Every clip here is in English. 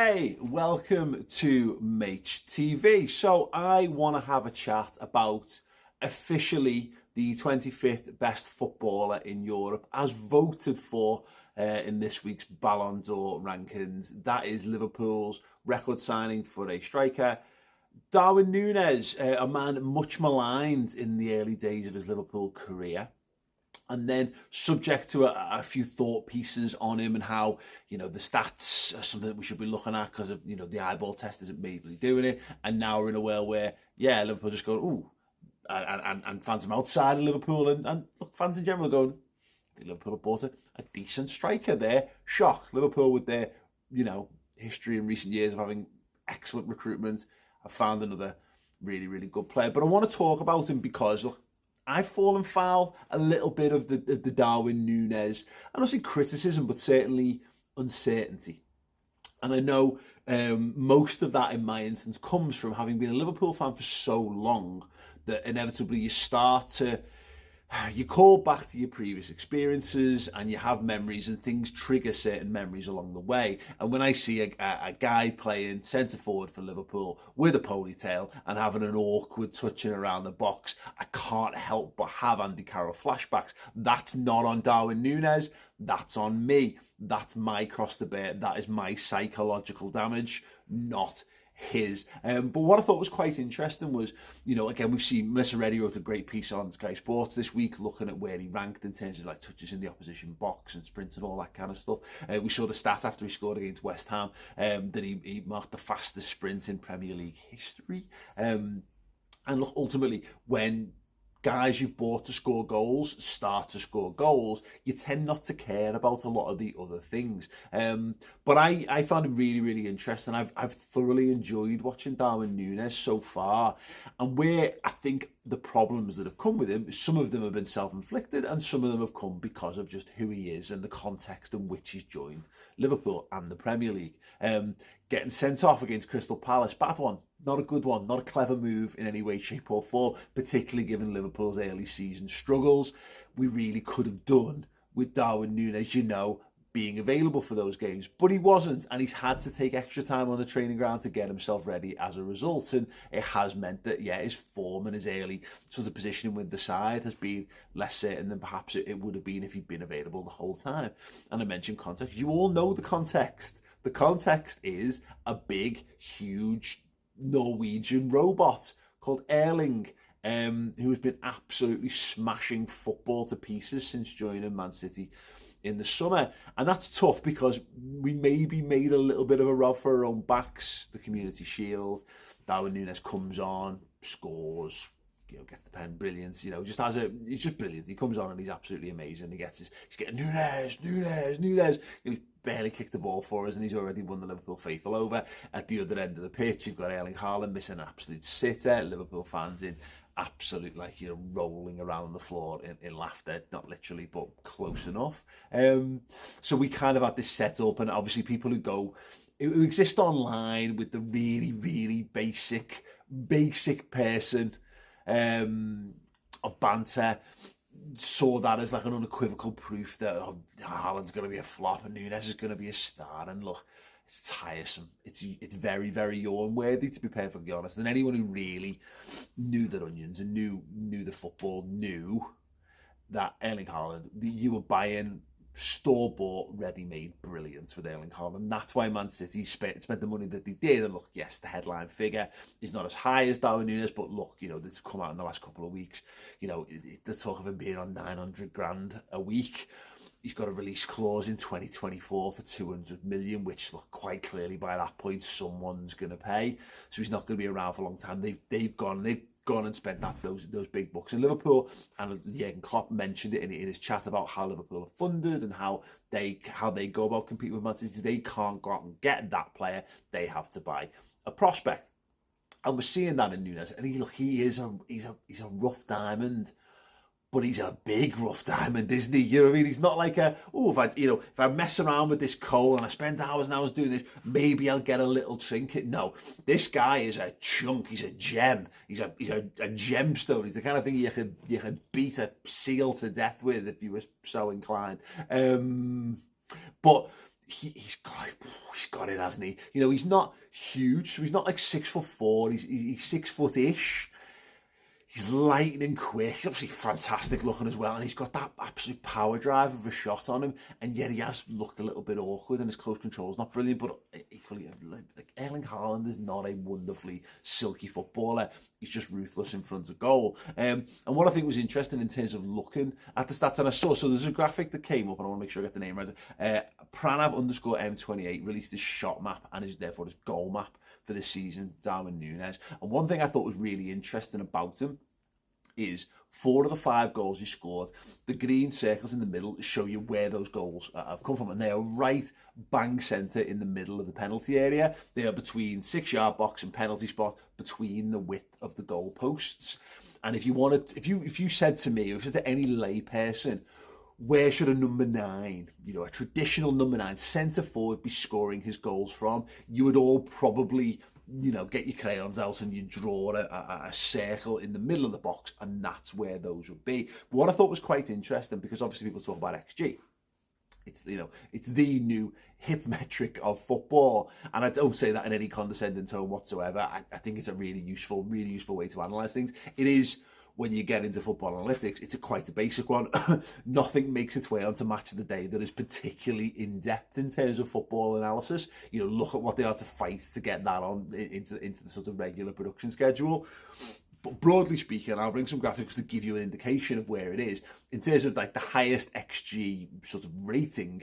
Hey, welcome to Mate TV. So I want to have a chat about officially the 25th best footballer in Europe as voted for in this week's Ballon d'Or rankings. That is Liverpool's record signing for a striker, Darwin Nuñez, a man much maligned in the early days of his Liverpool career. And then subject to a few thought pieces on him and how, the stats are something that we should be looking at because of, the eyeball test isn't maybe doing it. And now we're in a world where, Liverpool just going, ooh, and fans from outside of Liverpool and look, fans in general going, Liverpool have bought a decent striker there. Shock. Liverpool with their, history in recent years of having excellent recruitment have found another really, really good player. But I want to talk about him because, look, I've fallen foul a little bit of the Darwin Nuñez, I don't say criticism, but certainly uncertainty. And I know most of that in my instance comes from having been a Liverpool fan for so long that inevitably you call back to your previous experiences and you have memories and things trigger certain memories along the way. And when I see a guy playing centre forward for Liverpool with a ponytail and having an awkward touching around the box, I can't help but have Andy Carroll flashbacks. That's not on Darwin Nuñez. That's on me. That's my cross to bear. That is my psychological damage, not his. But what I thought was quite interesting was, again, we've seen Melissa Reddy wrote a great piece on Sky Sports this week looking at where he ranked in terms of like touches in the opposition box and sprints and all that kind of stuff. We saw the stat after he scored against West Ham that he marked the fastest sprint in Premier League history. And look, ultimately, when guys you've bought to score goals start to score goals, you tend not to care about a lot of the other things. But I found him really, really interesting. I've thoroughly enjoyed watching Darwin Nuñez so far. And where I think the problems that have come with him, some of them have been self-inflicted and some of them have come because of just who he is and the context in which he's joined Liverpool and the Premier League. Getting sent off against Crystal Palace, bad one. Not a good one, not a clever move in any way, shape or form, particularly given Liverpool's early season struggles. We really could have done with Darwin Nuñez, being available for those games. But he wasn't, and he's had to take extra time on the training ground to get himself ready as a result. And it has meant that, his form and his early sort of positioning with the side has been less certain than perhaps it would have been if he'd been available the whole time. And I mentioned context. You all know the context. The context is a big, huge Norwegian robot called Erling, who has been absolutely smashing football to pieces since joining Man City in the summer. And that's tough because we maybe made a little bit of a rub for our own backs. The Community Shield, Darwin Nuñez comes on, scores, gets the pen, brilliance, he's just brilliant. He comes on and he's absolutely amazing. He's getting Nunez. He's barely kicked the ball for us and he's already won the Liverpool faithful over. At the other end of the pitch, you've got Erling Haaland missing an absolute sitter. Liverpool fans in absolute, rolling around the floor in laughter, not literally, but close enough. So we kind of had this set up, and obviously people who exist online with the really, really basic person of banter saw that as like an unequivocal proof that Haaland's going to be a flop and Nunez is going to be a star. And look, it's tiresome. It's very, very yawn-worthy, to be perfectly honest. And anyone who really knew their onions and knew the football knew that Erling Haaland, you were buying store-bought, ready-made brilliance with Erling Haaland. That's why Man City spent the money that they did. And look, yes, the headline figure is not as high as Darwin Nuñez, but look, it's come out in the last couple of weeks. The talk of him being on 900 grand a week. He's got a release clause in 2024 for 200 million, which, look, quite clearly by that point, someone's going to pay. So he's not going to be around for a long time. They've gone and spent those big bucks in Liverpool, and Jurgen Klopp mentioned it in his chat about how Liverpool are funded and how they go about competing with Man City. They can't go out and get that player; they have to buy a prospect, and we're seeing that in Nunez. And he's a rough diamond, but he's a big rough diamond, isn't he? You know what I mean? He's not like if I mess around with this coal and I spend hours and hours doing this, maybe I'll get a little trinket. No, this guy is a chunk. He's a gem. He's a gemstone. He's the kind of thing you could beat a seal to death with if you were so inclined. But he's he's got it, hasn't he? You know, he's not huge, so he's not like 6'4". He's 6'ish". He's lightning quick. He's obviously fantastic looking as well, and he's got that absolute power drive of a shot on him. And yet he has looked a little bit awkward, and his close control is not brilliant. But equally, like Erling Haaland is not a wonderfully silky footballer. He's just ruthless in front of goal. And what I think was interesting in terms of looking at the stats, and I saw, so there's a graphic that came up, and I want to make sure I get the name right. Pranav_M28 released his shot map and therefore his goal map for this season, Darwin Nuñez. And one thing I thought was really interesting about him is 4 of the 5 goals he scored, the green circles in the middle show you where those goals have come from, and they are right bang centre in the middle of the penalty area. They are between 6-yard box and penalty spot, between the width of the goal posts. And if you said to me, or if you said to any lay person, where should a number 9, a traditional number 9 centre forward be scoring his goals from, you would all probably, get your crayons out and you draw a circle in the middle of the box, and that's where those would be. But what I thought was quite interesting, because obviously people talk about XG. It's the new hip metric of football, and I don't say that in any condescending tone whatsoever. I think it's a really useful way to analyse things. It is. When you get into football analytics, it's quite a basic one. Nothing makes its way onto Match of the Day that is particularly in-depth in terms of football analysis. Look at what they are to fight to get that on into the sort of regular production schedule. But broadly speaking, I'll bring some graphics to give you an indication of where it is. In terms of like the highest XG sort of rating,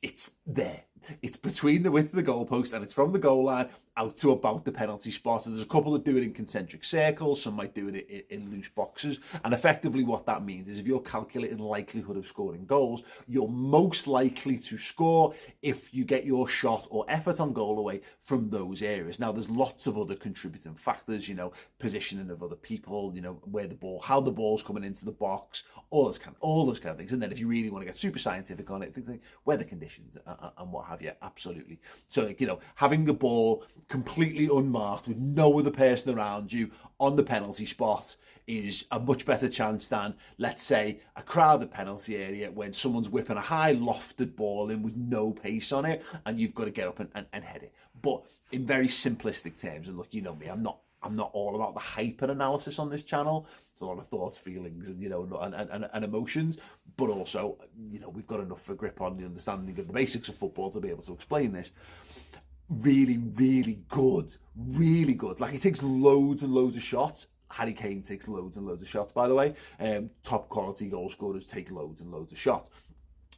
it's there. It's between the width of the goalpost, and it's from the goal line out to about the penalty spot. And there's a couple that do it in concentric circles. Some might do it in loose boxes. And effectively what that means is if you're calculating likelihood of scoring goals, you're most likely to score if you get your shot or effort on goal away from those areas. Now, there's lots of other contributing factors, positioning of other people, where the ball, how the ball's coming into the box, all those kind of things. And then if you really want to get super scientific on it, weather conditions and what have you, absolutely. So, having the ball completely unmarked with no other person around you on the penalty spot is a much better chance than, let's say, a crowded penalty area when someone's whipping a high lofted ball in with no pace on it, and you've got to get up and head it. But in very simplistic terms, and look, you know me, I'm not all about the hyper analysis on this channel. It's a lot of thoughts, feelings, and emotions, but also, we've got enough for grip on the understanding of the basics of football to be able to explain this. Really, really good. Really good. Like, he takes loads and loads of shots. Harry Kane takes loads and loads of shots, by the way. Top quality goal scorers take loads and loads of shots.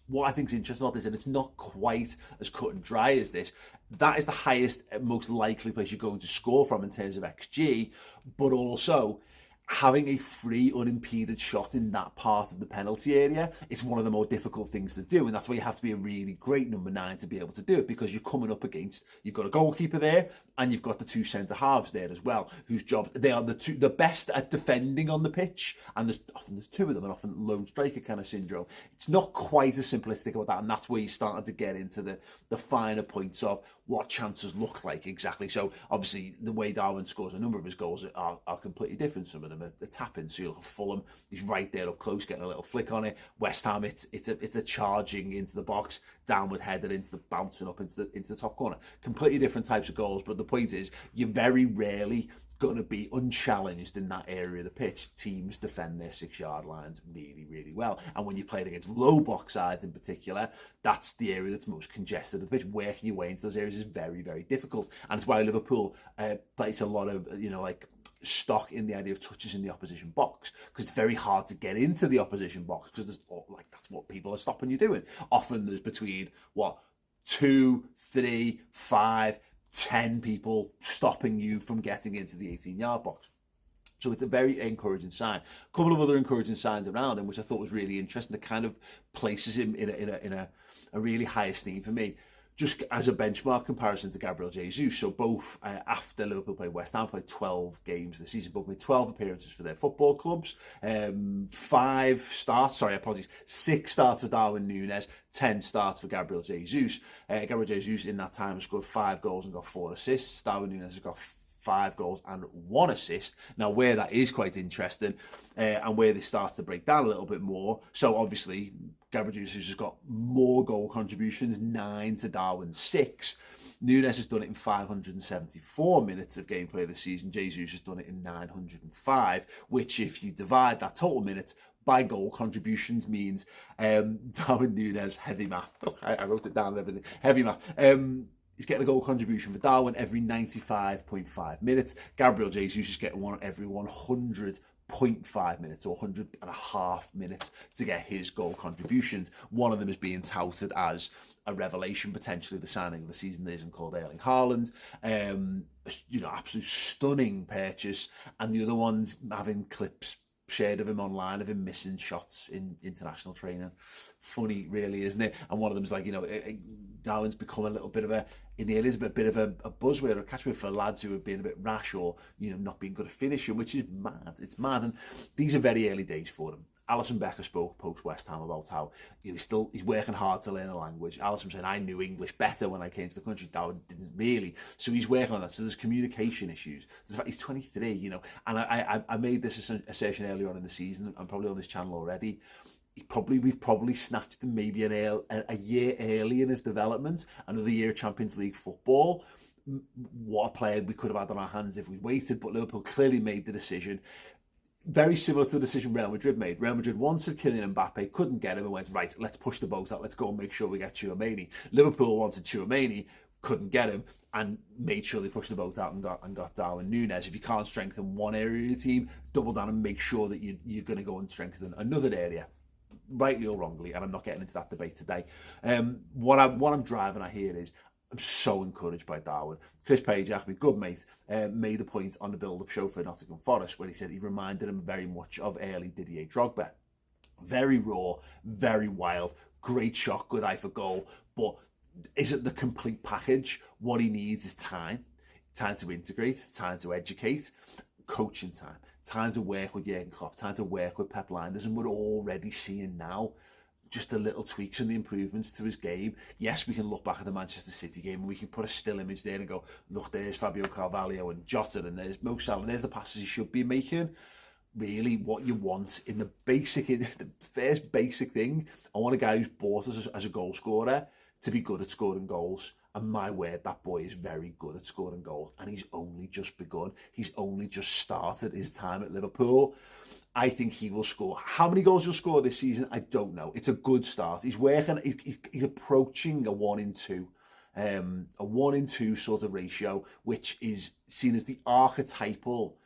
What I think is interesting about this, and it's not quite as cut and dry as this, that is the highest, most likely place you're going to score from in terms of XG, but also having a free, unimpeded shot in that part of the penalty area, it's one of the more difficult things to do, and that's why you have to be a really great number 9 to be able to do it, because you're coming up against, you've got a goalkeeper there, and you've got the 2 centre halves there as well, whose job, they are the best at defending on the pitch, and there's 2 of them, and often lone striker kind of syndrome. It's not quite as simplistic about that, and that's where you started to get into the finer points of what chances look like exactly. So obviously the way Darwin scores a number of his goals are completely different. Some of them are tapping. So you look at Fulham, he's right there up close, getting a little flick on it. West Ham, it's a charging into the box, downward headed into the bouncing up into the top corner. Completely different types of goals. But the point is, you're very rarely going to be unchallenged in that area of the pitch. Teams defend their 6-yard lines really, really well. And when you're playing against low box sides in particular, that's the area that's most congested of the pitch. Working your way into those areas is very, very difficult. And it's why Liverpool plays a lot of, stock in the idea of touches in the opposition box, because it's very hard to get into the opposition box, because that's what people are stopping you doing. Often there's between 2, 3, 5, 10 people stopping you from getting into the 18-yard box. So it's a very encouraging sign. A couple of other encouraging signs around him, which I thought was really interesting, that kind of places him in a really high esteem for me, just as a benchmark comparison to Gabriel Jesus. So both, after Liverpool played West Ham, played 12 games this season, both made 12 appearances for their football clubs, 6 starts for Darwin Nuñez, 10 starts for Gabriel Jesus. Gabriel Jesus in that time scored 5 goals and got 4 assists. Darwin Nuñez has got 5 goals and 1 assist. Now, where that is quite interesting, and where they start to break down a little bit more. So obviously, Gabriel Jesus has got more goal contributions, 9 to Darwin's 6. Nunez has done it in 574 minutes of gameplay this season. Jesus has done it in 905, which if you divide that total minutes by goal contributions means Darwin Nuñez, heavy math. I wrote it down and everything. Heavy math. He's getting a goal contribution for Darwin every 95.5 minutes. Gabriel Jesus is getting one every 100.5 minutes or 100.5 minutes to get his goal contributions. One of them is being touted as a revelation, potentially the signing of the season that isn't called Erling Haaland. Absolute stunning purchase. And the other one's having clips shared of him online of him missing shots in international training. Funny, really, isn't it? And one of them is like, Darwin's become a little bit of a, in the early, a bit of a buzzword or a catchword for lads who have been a bit rash or, not being good at finishing, which is mad. It's mad. And these are very early days for them. Alison Becker spoke post West Ham about how he's working hard to learn a language. Alison said, I knew English better when I came to the country. Darwin didn't really. So he's working on that. So there's communication issues. There's the fact he's 23, and I made this assertion earlier on in the season. I'm probably on this channel already. We've probably snatched him maybe a year early in his development, another year of Champions League football. What a player we could have had on our hands if we waited, but Liverpool clearly made the decision. Very similar to the decision Real Madrid made. Real Madrid wanted Kylian Mbappe, couldn't get him, and went, right, let's push the boat out, let's go and make sure we get Tchouaméni. Liverpool wanted Tchouaméni, couldn't get him, and made sure they pushed the boat out and got Darwin Nuñez. If you can't strengthen one area of your team, double down and make sure that you're going to go and strengthen another area. Rightly or wrongly, and I'm not getting into that debate today. What I'm driving at here is I'm so encouraged by Darwin. Chris Page, my good mate, made a point on the build-up show for Nottingham Forest where he said he reminded him very much of early Didier Drogba. Very raw, very wild, great shot, good eye for goal, but isn't the complete package. What he needs is time to integrate, time to educate, coaching time to work with Jurgen Klopp, time to work with Pep Lijnders, and we're already seeing now just the little tweaks and the improvements to his game. Yes, we can look back at the Manchester City game and we can put a still image there and go, look, there's Fabio Carvalho and Jota and there's Mo Salah, and there's the passes he should be making. Really, what you want in the first basic thing, I want a guy who's bought as a goal scorer to be good at scoring goals. And my word, that boy is very good at scoring goals. And he's only just begun. He's only just started his time at Liverpool. I think he will score. How many goals he'll score this season, I don't know. It's a good start. He's working. He's approaching a 1 in 2. A 1 in 2 sort of ratio, which is seen as the archetypal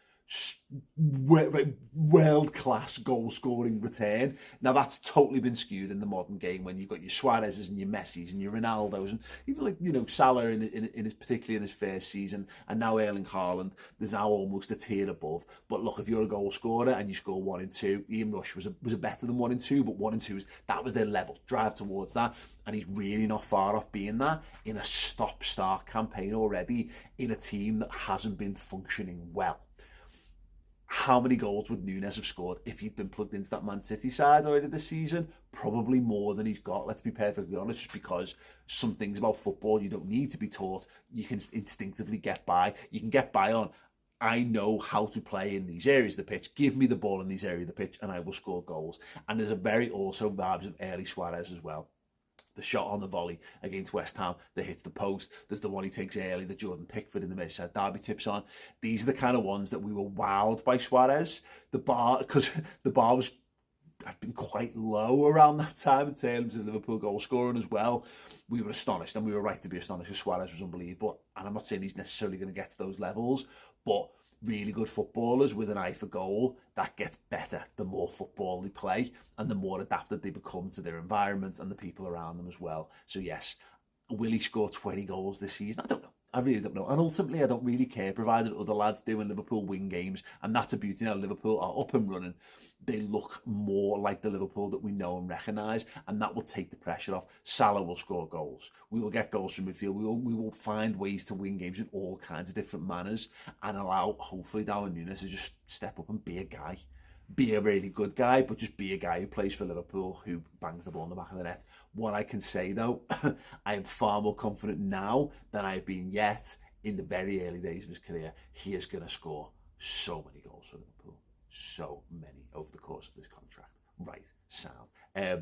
world-class goal-scoring return. Now, that's totally been skewed in the modern game when you've got your Suarez's and your Messi's and your Ronaldo's and even like, Salah particularly in his first season, and now Erling Haaland, there's now almost a tier above. But look, if you're a goal scorer and you score 1 in 2, Ian Rush was a better than 1 in 2, but 1 in 2 that was their level. Drive towards that, and he's really not far off being that in a stop-start campaign already in a team that hasn't been functioning well. How many goals would Nunez have scored if he'd been plugged into that Man City side already this season? Probably more than he's got, let's be perfectly honest, just because some things about football you don't need to be taught. You can instinctively get by. You can get by on, I know how to play in these areas of the pitch. Give me the ball in these areas of the pitch and I will score goals. And there's a very also vibes of early Suarez as well. The shot on the volley against West Ham that hits the post. There's the one he takes early, the Jordan Pickford in the Merseyside derby tips on. These are the kind of ones that we were wowed by Suarez. Because the bar was had been quite low around that time in terms of Liverpool goal scoring as well. We were astonished, and we were right to be astonished because Suarez was unbelievable. And I'm not saying he's necessarily going to get to those levels, but really good footballers with an eye for goal, that gets better the more football they play and the more adapted they become to their environment and the people around them as well. So yes, will he score 20 goals this season? I don't know. I really don't know. And ultimately, I don't really care, provided other lads do and Liverpool win games. And that's a beauty. Now, Liverpool are up and running. They look more like the Liverpool that we know and recognise, and that will take the pressure off. Salah will score goals. We will get goals from midfield. We will find ways to win games in all kinds of different manners and allow, hopefully, Darwin Nuñez to just step up and be a guy. Be a really good guy, but just be a guy who plays for Liverpool, who bangs the ball in the back of the net. What I can say, though, I am far more confident now than I have been yet in the very early days of his career. He is going to score so many goals for Liverpool. So many over the course of this contract. Right. Sound.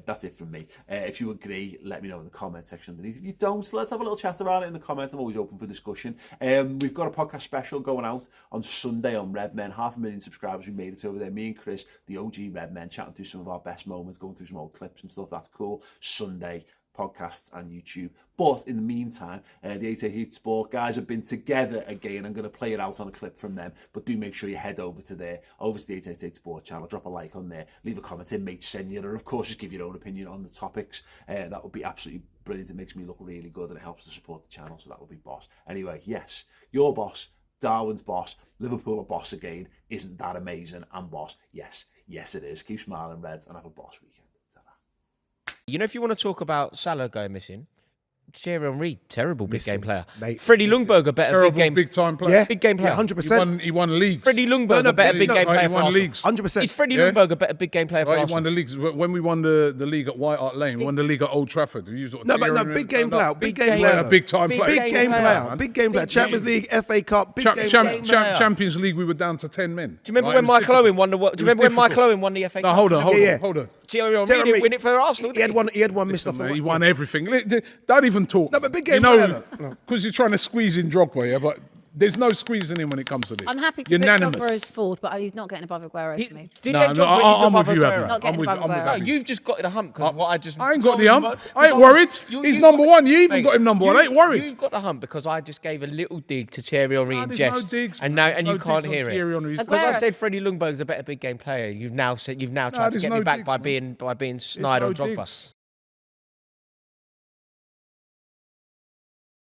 That's it from me. If you agree, let me know in the comment section underneath. If you don't, let's have a little chat about it in the comments. I'm always open for discussion. We've got a podcast special going out on Sunday on Redmen. 500,000 subscribers. We made it over there. Me and Chris, the OG Redmen, chatting through some of our best moments, going through some old clips and stuff. That's cool. Sunday, podcasts and YouTube. But in the meantime, the 888 Sport guys have been together again. I'm going to play it out on a clip from them, but do make sure you head over to the 888 Sport channel, drop a like on there, leave a comment in, mate, send you, or of course just give your own opinion on the topics. That would be absolutely brilliant. It makes me look really good and it helps to support the channel, so that would be boss. Anyway, yes, your boss, Darwin's boss, Liverpool are boss again. Isn't that amazing? I'm boss. Yes, it is. Keep smiling, Reds, and have a boss weekend. You know, if you want to talk about Salah going missing, Thierry Henry, terrible big game player. Mate, Freddie Ljungberg, a better big time player. Yeah, big game player. Yeah, 100%. He won leagues. Freddie Ljungberg, a better big game player for Arsenal. leagues. 100%. Is Freddie Ljungberg a better big game player for Right, he Arsenal? won the leagues. When we won the league at White Hart Lane, we won the league at Old Trafford. Big game player. Big game player. player. Big time Big player. Big game player. Big game player. Champions League, FA Cup, big game player. Champions League, we were down to 10 men. Do you remember when Michael Owen won the? Do you remember when Michael Owen won the FA Cup? No, hold on. Thierry Henry didn't win it for Arsenal. He had one missed off. He won everything. Don't even talk. No, but big game player. Because you're trying to squeeze in Drogba, yeah, but there's no squeezing in when it comes to this. I'm happy to put Drogba as fourth, but he's not getting above Aguero for me. I'm with you, Abby. Not getting above Aguero. You've just got the hump because what I just. I ain't got the hump. I ain't worried. He's number one. You even got him number one. I ain't worried. You've got the hump because I just gave a little dig to Thierry Henry in there's jest, no digs, and you can't hear it. Because I said Freddie Ljungberg's a better big game player. You've now tried to get me back by being snide on Drogba.